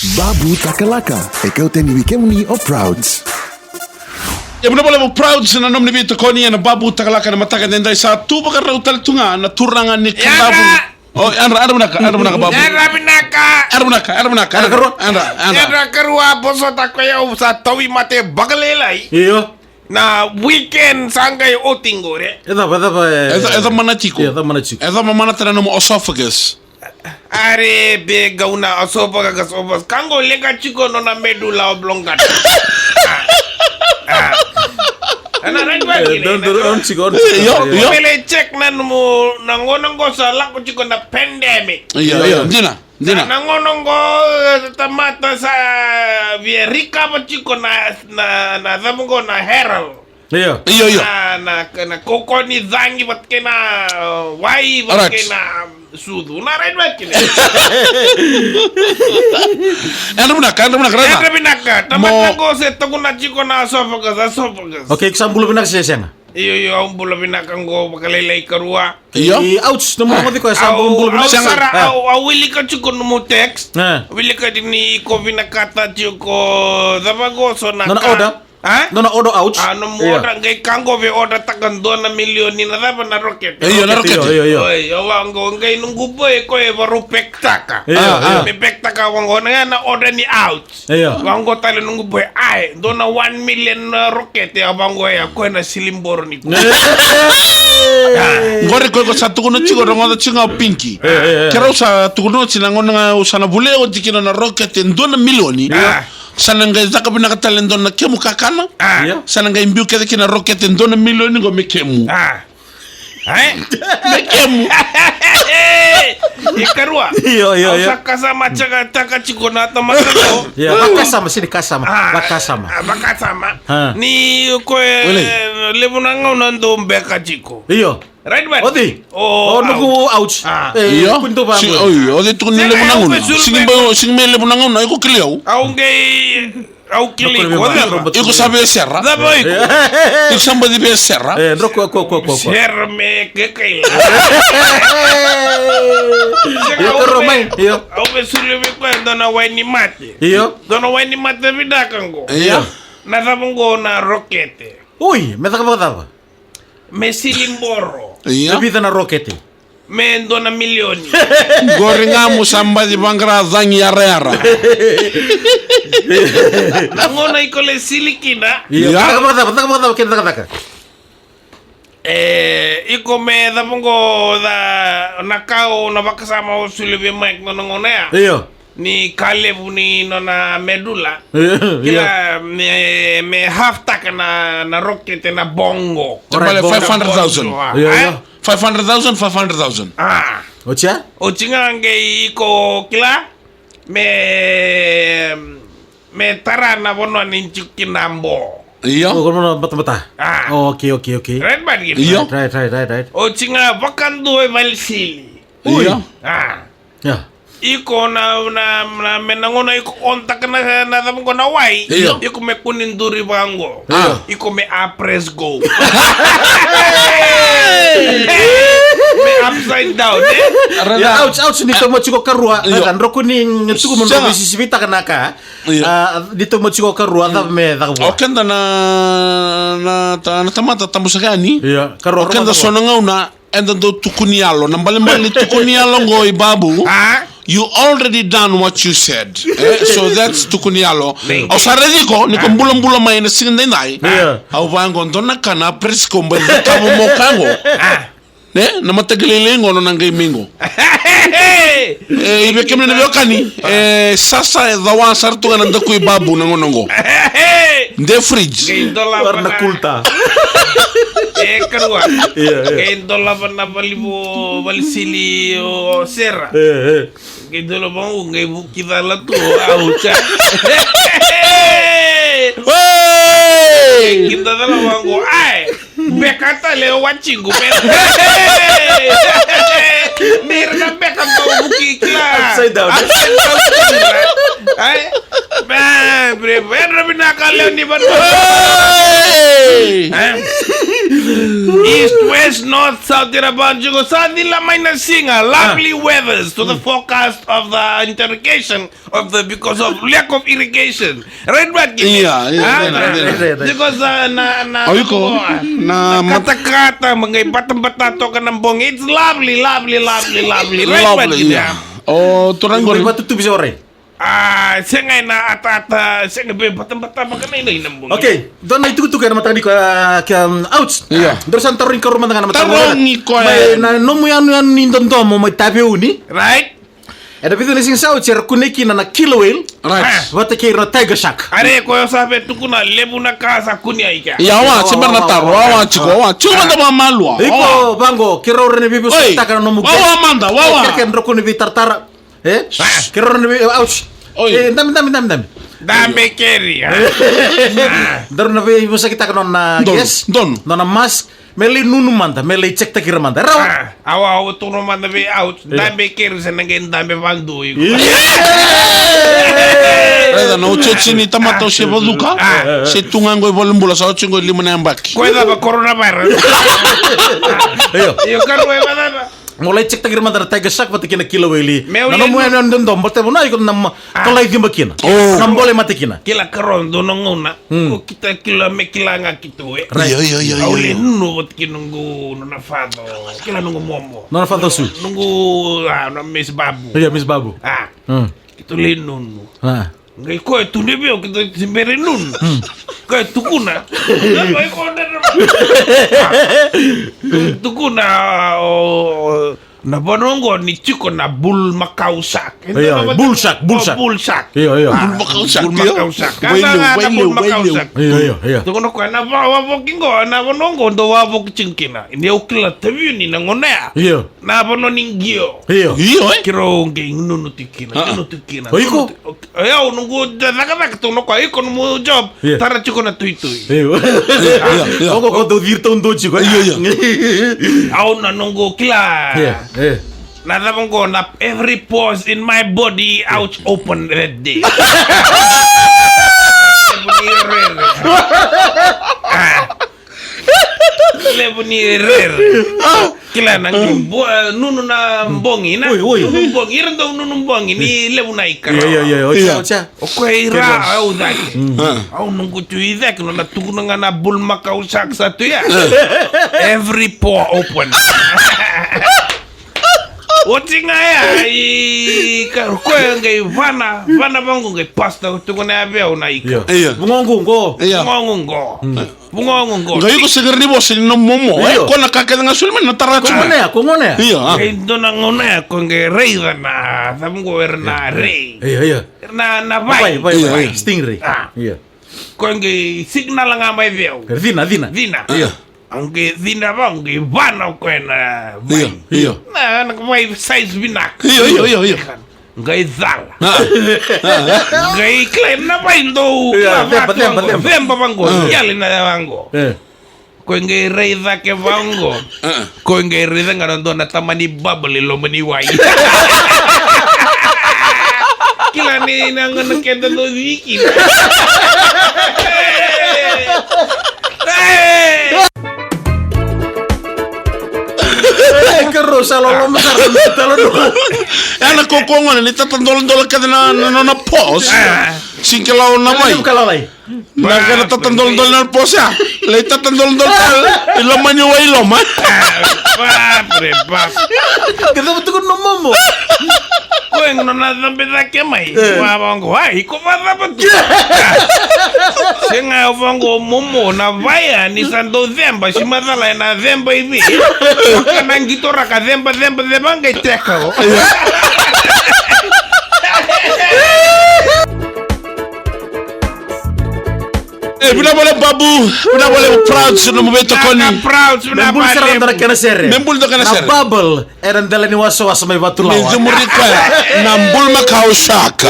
Babu Takalaka, ikaw tiniwikem ni o Prouds. Ya muna pala mo proud sa nanom ni Vito Connie na babu takalaka na matakan denday sa tuba ka raw taltunga na turangan ni Kababu. Oh, andra babu. Andra karua boso takoya sa tawi mate bagalelay. Iyo. Na weekend sangay otingore. Esa mana chico. Esa mana chico. Esa mana tara no esophagus. Are be gauna esophagus obas kango lega chico no na medula oblongata. Ana right back ini. Don chico. Yo. Pele check nanmu nangonongo sa lako chico na pandemic. Iya. Dina. Nangonongo tamata sa Vierica pa chico na zamungo na Herald. Iyo. Na koko ni zangi bat kena wai bat kena sudu na right back ini. Andra Binaka. Tamat ko se taguna chico na esophagus. Okay, example binak sesena. Iyo ang bulo binaka ngo bakalelay karua. Iyo. Ouch, no mo ko example bulo binak sara awili ka chico no mo text. Wili ka dini ko binakata chico zabago so na. No order. Ha? No order ouch. Ano mo order ngay kango be order takan 2 na milyon ni na na rocket. Iyo na rocket. Iyo. Oy, wango ngay nunggu boy ko e baru pektaka. Me pektaka wango na order ni ouch. Iyo. Wango talo nunggu boy ay do na 1 million rocket ya wango ya ko na silimbor ni ko. Ngore ko satu kuno chico rongo chinga pinki. Kero sa tukuno chinango na usana bule o dikino na rocket ndona milioni. Sananga zaka bina katalen dona kemu kakana. Sananga imbiu kede kina rocket ndona milioni ngo mekemu. Mekemu. Ikarua. Iyo. Sakasa machaga taka chico na tamatako. Ya, bakasama sini kasama. Bakasama. Ni ko lebunanga unando mbeka chico. Iyo. Right back. Odi. Nugu ouch. Iyo. Kunto ba. Odi tu ni lebunanga. Singme lebunanga na iko kilio. Au kili ko. Iko sabe serra. Iko somebody be serra. Ndoko ko. Serme ke kai. Iyo romai. Iyo. Au be sulebe ko ndona wani mate. Iyo. Dona wani mate bidakango. Iyo. Na zabungo na rokete. Uy, metaka. Me silimboro. Iya. Bibita na rokete. Me ndona milioni. Goringa musamba di bangra zangi yara. Nangona ikole silikina. Iya. Bataka kita. Iko me zabungo da nakao na bakasama usulebe mic no ngona ya. Iyo. Ni Kalebu ni na medula. Iya. Me half tak na rocket na bongo. Jambale 500,000. Iya. 500,000. Ocha? Ochinga nge iko kila me tara na bono ninchukinambo. Iya. Kono bata. Okay. Right bad gitu. Iya. Right. Ochinga bakando e valsili. Iya. Ya. Iko na menangona iko kontak na zabungo na wai. Iko me kuninduri bango. Iko me apres go. Me upside down Ya ouch ni tomo chiko karua kan roku ni ngetuko mo bisibita kanaka di tomo chiko karua da me da bo Okenda na tamata tambusakani. Iya karua Okenda sonanga una enda do tukunialo nambale tukunialo ngoi babu. You already done what you said. So that's tukunialo. Osarediko ni kumbulo mai na singende nai. Au vango ndona kana presco mbe kabo mokango. Na matagelele ngono nangai mingo. Ibe kemne ne yokani. Sasa dawa sartu ngana ndakui babu nangonongo. Nde fridge. warna kulta. Karua. Dola bana balisili serra. Dola bangu ngai buki dala tu aucha. Kita dala bangu ai. Bekata leo wachingu. Mirna bekata buki kla. Upside down. Ai. Bre binaka leo ni bana. East, west, north, south, Irabanjugo, south, Ilamay Singa, lovely weathers to the forecast of the interrogation of the because of lack of irrigation. Right back. Because kata-kata mga batang-bata to ka ng bong. It's lovely. Right back. Oh, turang Iko iba tutu bisa ore. Siya nga na at siya nga batang-bata magkanay na inambong. Okay, doon na itutukan na matang di ko outs. Doon sa taruin ka rumah na Tarungi ko may na nomu yan nindon mo may tabi uni. Right? Ada pito ni sing outs ya kuneki na kilo whale. Right. Wata kay no tiger shark. Are ko yo sabe tukuna lebu na kasa kunya ika. Yawa, simbar na taro, wawa chiko manda mamalwa. Iko bango kiro rene bibu sa taka no mu. Wawa manda, wawa. Kira ken roko ni bitartar. Kiro rene outs. Dami. Dame keri. Daru na bibu sa kita kanon na yes. Don. No na mask. Meli nunu manda, meli cek takir manda. Rawa. Awa tuno manda be out. Dame keri sa nangin dame bandu iko. Reda no chini tamato se baduka. Se tungango volumbula sa chingo limana mbaki. Kueda ba coronavirus. Yo karo e badana. Mulai cek takir manda tiger shark pati kina kilo weli. Nano mo yan dom bote mo na iko nam kalay dimba kina. Nam bole mati kina. Kila karon dono nguna. Ko kita kila me kila nga kitu e. Yo. Aule nunu wat kinungu nuna fado. Kila nungu momo. Nona fado su. Nungu na Miss Babu. Iya Miss Babu. Kitu le nunu. Ngai ko tu ne bio kita simbere nunu. Ko tukuna. Ngai ko tukuna na bonongo ni chiko na bull Macau shark. Bull shark. Bull shark. Iya. Bull Macau shark. Bull Macau shark. Bull Macau shark. Iya. Tukono ko na wawo kingo na bonongo ndo wawo kichinkina. Ini ukila tabi ni na ngonea. Iya. Na bononingio. Iya. Kiro nge nunu tikina. Oiko. Ayo nungu daga tuno ko iko mu job. Tara chiko na tuitui. Iya. Oko do virta undo chiko. Iya. Au na nungu kila. Nada bongo na every pores in my body ouch open that day. Lebuni rere. Kila nang nunu na mbongi na. Mbongi rendo nunu mbongi ni lebu na ika. Iya. Okoi ra au daki. Au nungu tu idek no na tukuna na bull Macau shark satu ya. Every pore open. Otinga ya ko ngai vana bangu ngai pasta tukuna abe una ika. Iya. Bungongo. Ngai ko seger ni boss ni no momo. Ko na kakek nga sulmen na tarachu. Kongone. Iya. Endo na ngona ko ngai rei na sabungo erna rei. Iya. Na vai. Stingray. Iya. Ko ngai signal nga mai veo. Dina. Iya. Angge dina bang ngai vana ko na vai. Iya. Na vai size binak. Iya. Ngai zala. Ngai claim na vai ndo. Vemba bango. Yali na bango. Ko ngai rei da ke bango. Ko ngai rei da ngando na tamani bubble lo mani wai. Kila ni nang nakenda do wiki. Karo salo masar talo do. Ana ko ngone ni tatandol ka na pos. Singkelaw na mai. Kalalay. Naga tatandol na pos ya. Le tatandol ilo manyo wa ilo ma. Papre. Kada betul no momo. Ko en no na dambe da ke mai. Wa bango ai ko va da betul. Senga vango momo na vaya ni sando zemba shimadala na zemba hivi. Kana ngitora ka zemba ngai teka. Bina boleh babu, bina boleh proud sudah membeto koni. Proud sudah Membul serang antara kena sere. Membul do kena sere. Na bubble eran dalani waso waso mai batu lawa. Ni jumurika nambul Macau shark.